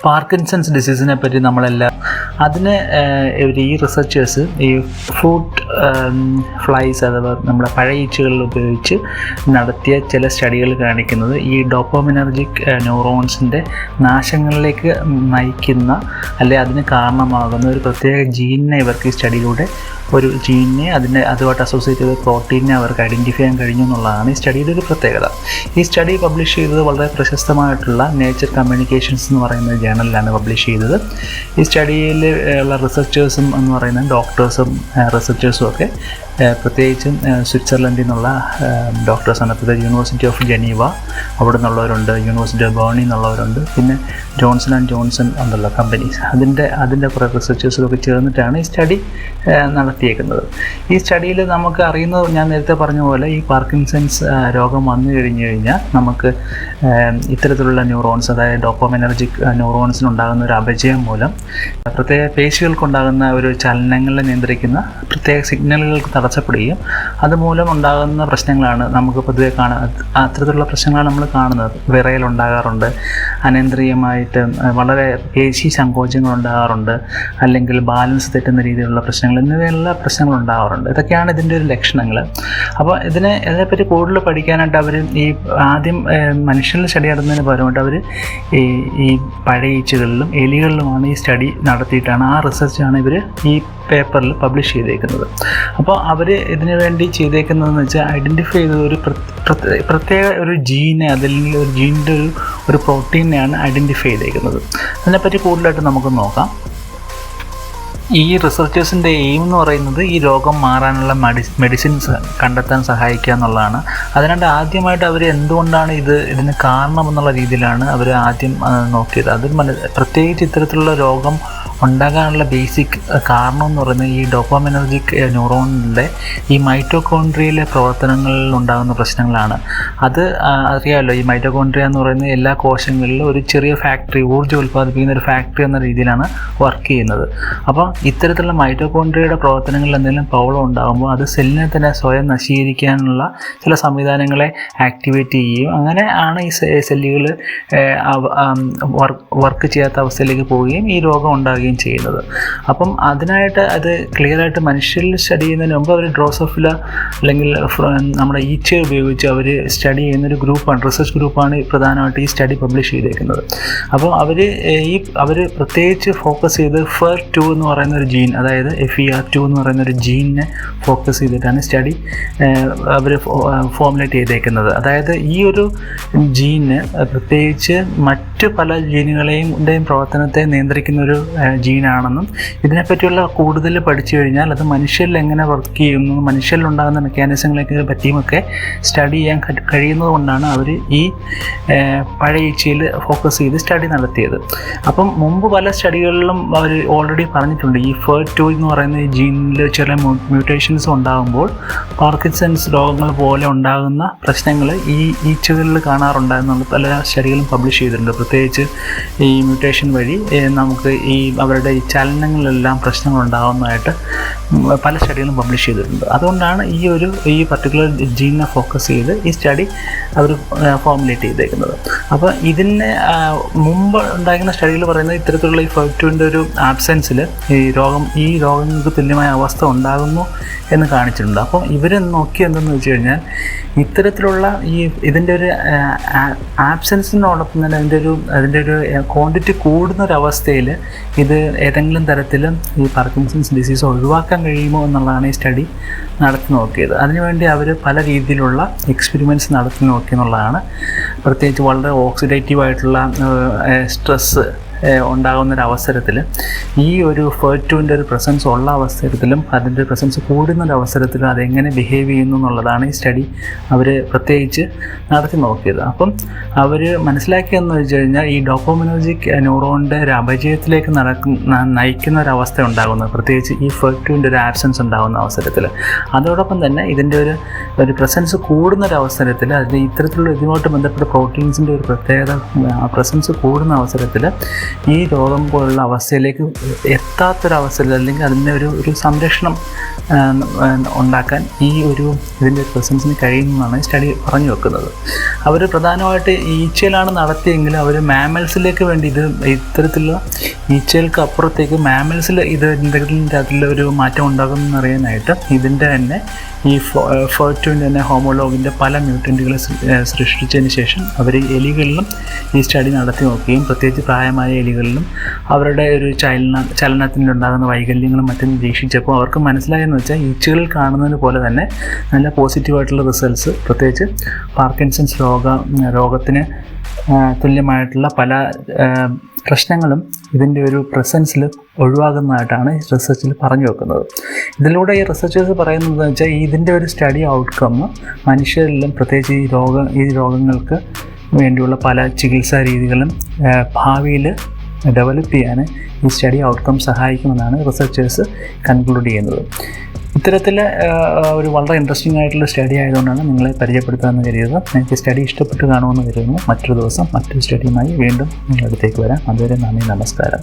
Parkinson's ഡിസീസിനെ പറ്റി നമ്മളെല്ലാം ഈ റിസർച്ചേഴ്സ് ഈ ഫ്രൂട്ട് ഫ്ലൈസ് അഥവാ നമ്മുടെ പഴയ ഈച്ചകളിൽ ഉപയോഗിച്ച് നടത്തിയ ചില സ്റ്റഡികൾ കാണിക്കുന്നത് ഈ ഡോപ്പമിനർജിക് ന്യൂറോൺസിൻ്റെ നാശങ്ങളിലേക്ക് നയിക്കുന്ന അല്ലെങ്കിൽ അതിന് കാരണമാകുന്ന ഒരു പ്രത്യേക ജീനിനെ ഇവർക്ക് ഈ സ്റ്റഡിയിലൂടെ ഒരു ജീനിനെ അതുമായിട്ട് അസോസിയേറ്റ് ചെയ്ത പ്രോട്ടീനെ അവർക്ക് ഐഡൻറ്റിഫൈ ചെയ്യാൻ കഴിഞ്ഞു എന്നുള്ളതാണ് ഈ സ്റ്റഡിയുടെ ഒരു പ്രത്യേകത. ഈ സ്റ്റഡി പബ്ലിഷ് ചെയ്തത് വളരെ പ്രശസ്തമായിട്ടുള്ള നേച്ചർ കമ്മ്യൂണിക്കേഷൻസ് എന്ന് പറയുന്ന ജേണലിലാണ് പബ്ലിഷ് ചെയ്തത്. ഈ സ്റ്റഡിയിൽ ഉള്ള റിസർച്ചേഴ്സും എന്ന് പറയുന്നത് ഡോക്ടേഴ്സും റിസർച്ചേഴ്സും ഒക്കെ പ്രത്യേകിച്ചും സ്വിറ്റ്സർലൻഡിൽ നിന്നുള്ള ഡോക്ടേഴ്സാണ്. പ്രത്യേകിച്ച് യൂണിവേഴ്സിറ്റി ഓഫ് ജനീവ അവിടെ നിന്നുള്ളവരുണ്ട്, യൂണിവേഴ്സിറ്റി ഓഫ് ബേണിൽ നിന്നുള്ളവരുണ്ട്, പിന്നെ ജോൺസൺ ആൻഡ് ജോൺസൺ ഉണ്ടല്ലോ കമ്പനീസ്, അതിൻ്റെ കുറേ റിസർച്ചേഴ്സൊക്കെ ചേർന്നിട്ടാണ് ഈ സ്റ്റഡി നടത്തിയേക്കുന്നത്. ഈ സ്റ്റഡിയിൽ നമുക്ക് അറിയുന്നത്, ഞാൻ നേരത്തെ പറഞ്ഞ പോലെ ഈ പാർക്കിൻസൺസ് രോഗം വന്നു കഴിഞ്ഞാൽ നമുക്ക് ഇത്തരത്തിലുള്ള ന്യൂറോൺസ്, അതായത് ഡോപ്പമിനർജിക് ന്യൂറോൺസിനുണ്ടാകുന്ന ഒരു അപചയം മൂലം പ്രത്യേക പേശികൾക്കുണ്ടാകുന്ന ഒരു ചലനങ്ങളെ നിയന്ത്രിക്കുന്ന പ്രത്യേക സിഗ്നലുകൾക്ക് തടസ്സപ്പെടുകയും അതുമൂലം ഉണ്ടാകുന്ന പ്രശ്നങ്ങളാണ് നമുക്ക് പൊതുവെ അത്തരത്തിലുള്ള പ്രശ്നങ്ങളാണ് നമ്മൾ കാണുന്നത്. വിറയലുണ്ടാകാറുണ്ട്, അനിയന്ത്രീയമായിട്ട് വളരെ പേശി സങ്കോചങ്ങൾ ഉണ്ടാകാറുണ്ട്, അല്ലെങ്കിൽ ബാലൻസ് തെറ്റുന്ന രീതിയിലുള്ള പ്രശ്നങ്ങൾ എന്നിവയുള്ള പ്രശ്നങ്ങൾ ഉണ്ടാകാറുണ്ട്. ഇതൊക്കെയാണ് ഇതിൻ്റെ ഒരു ലക്ഷണങ്ങൾ. അപ്പോൾ ഇതിനെപ്പറ്റി കൂടുതൽ പഠിക്കാനായിട്ട് അവർ ഈ ആദ്യം മനുഷ്യരിൽ സ്റ്റഡി നടത്തുന്നതിന് പകരമായിട്ട് അവർ ഈ പഴയ ഈച്ചകളിലും എലികളിലുമാണ് ഈ സ്റ്റഡി നടത്തിയിട്ടാണ്, ആ റിസർച്ചാണ് ഇവർ ഈ പേപ്പറിൽ പബ്ലിഷ് ചെയ്തേക്കുന്നത്. അപ്പോൾ അവർ ഇതിനു വേണ്ടി ചെയ്തേക്കുന്നതെന്ന് വെച്ചാൽ ഐഡൻറ്റിഫൈ ചെയ്ത ഒരു പ്രത്യേക ഒരു ജീനെ, അല്ലെങ്കിൽ ഒരു ജീനിൻ്റെ ഒരു പ്രോട്ടീനെയാണ് ഐഡൻറ്റിഫൈ ചെയ്തേക്കുന്നത്. അതിനെപ്പറ്റി കൂടുതലായിട്ട് നമുക്ക് നോക്കാം. ഈ റിസർച്ചേഴ്സിൻ്റെ എയിം എന്ന് പറയുന്നത് ഈ രോഗം മാറാനുള്ള മെഡിസിൻസ് കണ്ടെത്താൻ സഹായിക്കുക എന്നുള്ളതാണ്. അതിനായിട്ട് ആദ്യമായിട്ട് അവർ എന്തുകൊണ്ടാണ് ഇതിന് കാരണമെന്നുള്ള രീതിയിലാണ് അവർ ആദ്യം നോക്കിയത്. പ്രത്യേകിച്ച് ഇത്തരത്തിലുള്ള രോഗം ഉണ്ടാകാനുള്ള ബേസിക് കാരണം എന്ന് പറയുന്നത് ഈ ഡോപ്പമിനർജിക് ന്യൂറോണിൻ്റെ ഈ മൈറ്റോകോൺട്രിയയിലെ പ്രവർത്തനങ്ങളിൽ ഉണ്ടാകുന്ന പ്രശ്നങ്ങളാണ്. അത് അറിയാമല്ലോ, ഈ മൈറ്റോകോൺട്രിയ എന്ന് പറയുന്നത് എല്ലാ കോശങ്ങളിലും ഒരു ചെറിയ ഫാക്ടറി, ഊർജ്ജം ഉൽപ്പാദിപ്പിക്കുന്ന ഒരു ഫാക്ടറി എന്ന രീതിയിലാണ് വർക്ക് ചെയ്യുന്നത്. അപ്പം ഇത്തരത്തിലുള്ള മൈറ്റോകോൺട്രിയയുടെ പ്രവർത്തനങ്ങളിൽ എന്തെങ്കിലും പ്രോബ്ലം ഉണ്ടാകുമ്പോൾ അത് സെല്ലിനെ തന്നെ സ്വയം നശീകരിക്കാനുള്ള ചില സംവിധാനങ്ങളെ ആക്ടിവേറ്റ് ചെയ്യുകയും അങ്ങനെ ആണ് ഈ സെല്ലുകൾ വർക്ക് ചെയ്യാത്ത അവസ്ഥയിലേക്ക് പോവുകയും ഈ രോഗം ഉണ്ടാകുകയും ചെയ്യുന്നത്. അപ്പം അതിനായിട്ട് അത് ക്ലിയറായിട്ട് മനുഷ്യരിൽ സ്റ്റഡി ചെയ്യുന്നതിന് മുമ്പ് അവർ ഡ്രോസോഫില അല്ലെങ്കിൽ നമ്മുടെ ഈച്ചയെ ഉപയോഗിച്ച് അവർ സ്റ്റഡി ചെയ്യുന്നൊരു ഗ്രൂപ്പാണ്, റിസർച്ച് ഗ്രൂപ്പാണ് പ്രധാനമായിട്ട് ഈ സ്റ്റഡി പബ്ലിഷ് ചെയ്തേക്കുന്നത്. അപ്പോൾ അവർ പ്രത്യേകിച്ച് ഫോക്കസ് ചെയ്ത് Fer2 എന്ന് പറയുന്ന ഒരു ജീൻ, അതായത് FER2 എന്ന് പറയുന്ന ഒരു ജീനിനെ ഫോക്കസ് ചെയ്തിട്ടാണ് സ്റ്റഡി അവർ ഫോർമുലേറ്റ് ചെയ്തേക്കുന്നത്. അതായത് ഈ ഒരു ജീന് പ്രത്യേകിച്ച് മറ്റു പല ജീനുകളെയും പ്രവർത്തനത്തെ നിയന്ത്രിക്കുന്ന ഒരു ജീനാണെന്നും ഇതിനെപ്പറ്റിയുള്ള കൂടുതൽ പഠിച്ചു കഴിഞ്ഞാൽ അത് മനുഷ്യരിൽ എങ്ങനെ വർക്ക് ചെയ്യുന്നു, മനുഷ്യരിലുണ്ടാകുന്ന മെക്കാനിസങ്ങളെ പറ്റിയുമൊക്കെ സ്റ്റഡി ചെയ്യാൻ കഴിയുന്നത് കൊണ്ടാണ് അവർ ഈ പഴയ ഈച്ചയിൽ ഫോക്കസ് ചെയ്ത് സ്റ്റഡി നടത്തിയത്. അപ്പം മുമ്പ് പല സ്റ്റഡികളിലും അവർ ഓൾറെഡി പറഞ്ഞിട്ടുണ്ട് ഈ Fer2 എന്ന് പറയുന്ന ഈ ജീനിൽ ചില മ്യൂട്ടേഷൻസ് ഉണ്ടാകുമ്പോൾ പാർക്കിൻസൺസ് രോഗങ്ങൾ പോലെ ഉണ്ടാകുന്ന പ്രശ്നങ്ങൾ ഈ ഈച്ചകളിൽ കാണാറുണ്ടായിരുന്നുള്ള പല സ്റ്റഡികളും പബ്ലിഷ് ചെയ്തിട്ടുണ്ട്. പ്രത്യേകിച്ച് ഈ മ്യൂട്ടേഷൻ വഴി നമുക്ക് അവരുടെ ഈ ചലനങ്ങളിലെല്ലാം പ്രശ്നങ്ങളുണ്ടാകുന്നതായിട്ട് പല സ്റ്റഡികളും പബ്ലിഷ് ചെയ്തിട്ടുണ്ട്. അതുകൊണ്ടാണ് ഈ പർട്ടിക്കുലർ ജീനിനെ ഫോക്കസ് ചെയ്ത് ഈ സ്റ്റഡി അവർ ഫോർമുലേറ്റ് ചെയ്തേക്കുന്നത്. അപ്പോൾ ഇതിന് മുമ്പ് ഉണ്ടായിരുന്ന സ്റ്റഡികൾ പറയുന്നത് ഇത്തരത്തിലുള്ള ഈ Fer2ൻ്റെ ഒരു ആബ്സെൻസിൽ ഈ രോഗങ്ങൾക്ക് തുല്യമായ അവസ്ഥ ഉണ്ടാകുന്നു എന്ന് കാണിച്ചിട്ടുണ്ട്. അപ്പോൾ ഇവർ നോക്കി എന്തെന്ന് വെച്ച് കഴിഞ്ഞാൽ ഇത്തരത്തിലുള്ള ഇതിൻ്റെ ഒരു ആബ്സെൻസിനോടൊപ്പം തന്നെ അതിൻ്റെ ഒരു ക്വാണ്ടിറ്റി കൂടുന്നൊരവസ്ഥയിൽ ഇത് ഏതെങ്കിലും തരത്തിൽ ഈ പാർക്കിൻസൺസ് ഡിസീസ് ഒഴിവാക്കാൻ കഴിയുമോ എന്നുള്ളതാണ് ഈ സ്റ്റഡി നടത്തി നോക്കിയത്. അതിനുവേണ്ടി അവർ പല രീതിയിലുള്ള എക്സ്പെരിമെൻറ്റ്സ് നടത്തി നോക്കി എന്നുള്ളതാണ്. പ്രത്യേകിച്ച് വളരെ ഓക്സിഡേറ്റീവായിട്ടുള്ള സ്ട്രെസ്സ് ഉണ്ടാകുന്നൊരവസരത്തിൽ ഈ ഒരു Fer2ൻ്റെ ഒരു പ്രസൻസ് ഉള്ള അവസരത്തിലും അതിൻ്റെ പ്രസൻസ് കൂടുന്നൊരവസരത്തിലും അതെങ്ങനെ ബിഹേവ് ചെയ്യുന്നു എന്നുള്ളതാണ് ഈ സ്റ്റഡി അവർ പ്രത്യേകിച്ച് നടത്തി നോക്കിയത്. അപ്പം അവർ മനസ്സിലാക്കിയെന്ന് വെച്ച് കഴിഞ്ഞാൽ ഈ ഡോപ്പമിനർജിക് ന്യൂറോണിൻ്റെ ഒരു അപചയത്തിലേക്ക് നയിക്കുന്ന ഒരവസ്ഥ ഉണ്ടാകുന്നത്, പ്രത്യേകിച്ച് ഈ Fer2ൻ്റെ ഒരു ആബ്സെൻസ് ഉണ്ടാകുന്ന അവസരത്തിൽ. അതോടൊപ്പം തന്നെ ഇതിൻ്റെ ഒരു പ്രസൻസ് കൂടുന്നൊരവസരത്തിൽ അതിന് ഇത്തരത്തിലുള്ള ഇതുമായിട്ട് ബന്ധപ്പെട്ട പ്രോട്ടീൻസിൻ്റെ ഒരു പ്രത്യേകത പ്രസൻസ് കൂടുന്ന അവസരത്തിൽ ഈ രോഗം പോലുള്ള അവസ്ഥയിലേക്ക് എത്താത്തൊരവസ്ഥയിൽ അല്ലെങ്കിൽ അതിൻ്റെ ഒരു സംരക്ഷണം ഉണ്ടാക്കാൻ ഇതിൻ്റെ പ്രസൻസിന് കഴിയുമെന്നാണ് സ്റ്റഡി പറഞ്ഞു വെക്കുന്നത്. അവർ പ്രധാനമായിട്ട് ഈച്ചയിലാണ് നടത്തിയെങ്കിൽ അവർ മാമൽസിലേക്ക് വേണ്ടി ഇത്തരത്തിലുള്ള ഈച്ചകൾക്ക് അപ്പുറത്തേക്ക് മാമൽസിൽ എന്തെങ്കിലും തരത്തിലൊരു മാറ്റം ഉണ്ടാകുമെന്ന് അറിയാനായിട്ട് ഇതിൻ്റെ തന്നെ ഈ Fer2 തന്നെ ഹോമോലോഗിൻ്റെ പല മ്യൂട്ടൻറ്റുകൾ സൃഷ്ടിച്ചതിന് ശേഷം അവർ എലികളിലും ഈ സ്റ്റഡി നടത്തി നോക്കുകയും പ്രത്യേകിച്ച് പ്രായമായ എലികളിലും അവരുടെ ഒരു ചലനത്തിനുണ്ടാകുന്ന വൈകല്യങ്ങളും മറ്റും നിരീക്ഷിച്ചപ്പോൾ അവർക്ക് മനസ്സിലായെന്ന് വെച്ചാൽ ഈച്ചകളിൽ കാണുന്നതിന് പോലെ തന്നെ നല്ല പോസിറ്റീവായിട്ടുള്ള റിസൾട്ട്സ്, പ്രത്യേകിച്ച് പാർക്കിൻസൺസ് രോഗത്തിന് തുല്യമായിട്ടുള്ള പല പ്രശ്നങ്ങളും ഇതിൻ്റെ ഒരു പ്രസൻസിൽ ഒഴിവാകുന്നതായിട്ടാണ് റിസർച്ചിൽ പറഞ്ഞു വെക്കുന്നത്. ഇതിലൂടെ ഈ റിസർച്ചേഴ്സ് പറയുന്നത് വെച്ചാൽ ഇതിൻ്റെ ഒരു സ്റ്റഡി ഔട്ട്കം മനുഷ്യരിലും പ്രത്യേകിച്ച് ഈ രോഗങ്ങൾക്ക് വേണ്ടിയുള്ള പല ചികിത്സാ രീതികളും ഭാവിയിൽ ഡെവലപ്പ് ചെയ്യാൻ ഈ സ്റ്റഡി ഔട്ട്കം സഹായിക്കുമെന്നാണ് റിസർച്ചേഴ്സ് കൺക്ലൂഡ് ചെയ്യുന്നത്. ഇത്തരത്തിൽ ഒരു വളരെ ഇൻട്രസ്റ്റിംഗ് ആയിട്ടുള്ള സ്റ്റഡി ആയതുകൊണ്ടാണ് നിങ്ങളെ പരിചയപ്പെടുത്താമെന്ന് കരുതുന്നത്. എനിക്ക് സ്റ്റഡി ഇഷ്ടപ്പെട്ട് കാണുമെന്ന് കരുതുന്നു. മറ്റൊരു ദിവസം മറ്റൊരു സ്റ്റഡിയുമായി വീണ്ടും നിങ്ങളുടെ അടുത്തേക്ക് വരാം. അതുവരെ നന്ദി, നമസ്കാരം.